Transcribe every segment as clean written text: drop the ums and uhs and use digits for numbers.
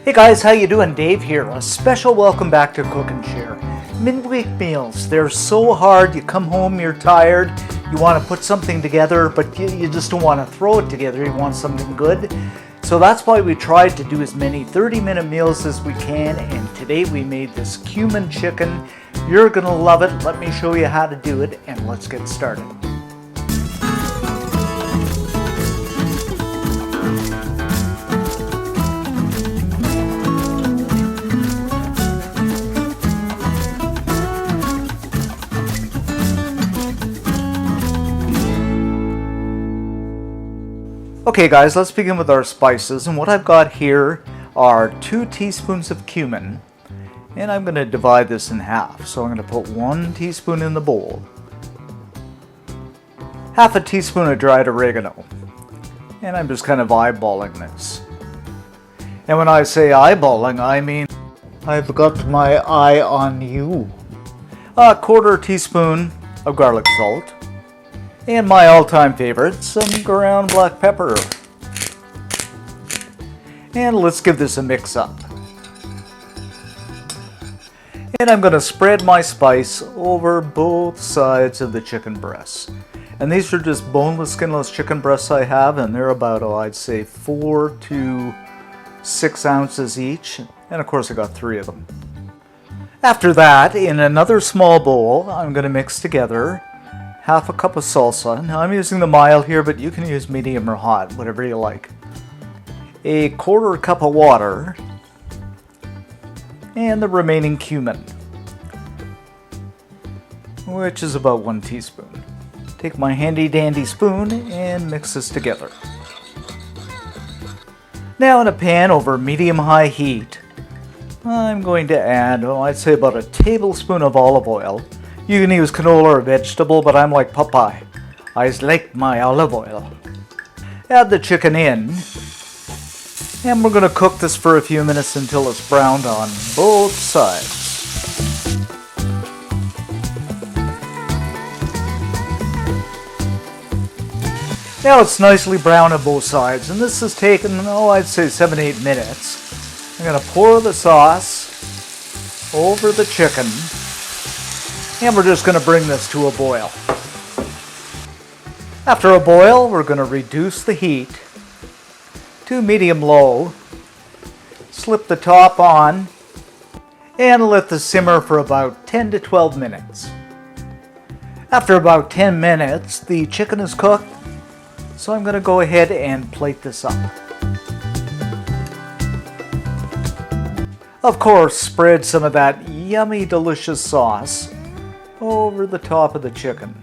Hey guys, how you doing? Dave here. A special welcome back to Cook and Share. Midweek meals, they're so hard. You come home, you're tired, you want to put something together, but you just don't want to throw it together. You want something good. So that's why we tried to do as many 30-minute meals as we can, and today we made this cumin chicken. You're going to love it. Let me show you how to do it, and let's get started. Okay guys, let's begin with our spices, and what I've got here are 2 teaspoons of cumin, and I'm going to divide this in half. So I'm going to put 1 teaspoon in the bowl, half a teaspoon of dried oregano, and I'm just kind of eyeballing this. And when I say eyeballing, I mean I've got my eye on you. A quarter teaspoon of garlic salt. And my all-time favorite, some ground black pepper. And let's give this a mix up. And I'm going to spread my spice over both sides of the chicken breasts. And these are just boneless, skinless chicken breasts I have, and they're about, I'd say 4 to 6 ounces each. And of course I got 3 of them. After that, in another small bowl, I'm going to mix together half a cup of salsa. Now I'm using the mild here, but you can use medium or hot, whatever you like. A quarter cup of water, and the remaining cumin, which is about 1 teaspoon. Take my handy dandy spoon and mix this together. Now in a pan over medium-high heat, I'm going to add, I'd say about a tablespoon of olive oil. You can use canola or vegetable, but I'm like Popeye. I like my olive oil. Add the chicken in, and we're going to cook this for a few minutes until it's browned on both sides. Now it's nicely brown on both sides, and this has taken, I'd say 7-8 minutes. I'm going to pour the sauce over the chicken. And we're just going to bring this to a boil. After a boil, we're going to reduce the heat to medium-low, slip the top on, and let this simmer for about 10 to 12 minutes. After about 10 minutes, the chicken is cooked, so I'm going to go ahead and plate this up. Of course, spread some of that yummy, delicious sauce over the top of the chicken.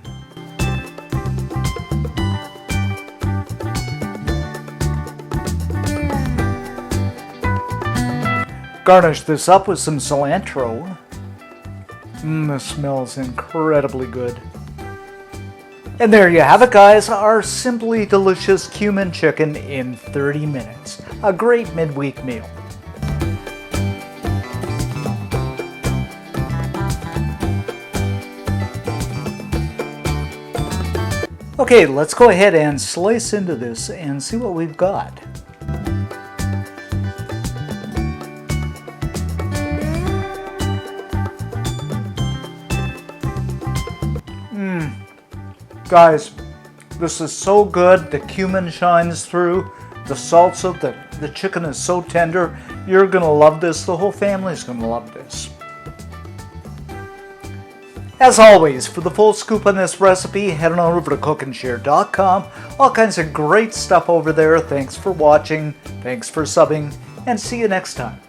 Garnish this up with some cilantro. This smells incredibly good. And there you have it guys, our simply delicious cumin chicken in 30 minutes. A great midweek meal. Okay, let's go ahead and slice into this and see what we've got. Guys, this is so good. The cumin shines through. The salsa, the chicken is so tender. You're going to love this. The whole family's going to love this. As always, for the full scoop on this recipe, head on over to cookandshare.com. All kinds of great stuff over there. Thanks for watching, thanks for subbing, and see you next time.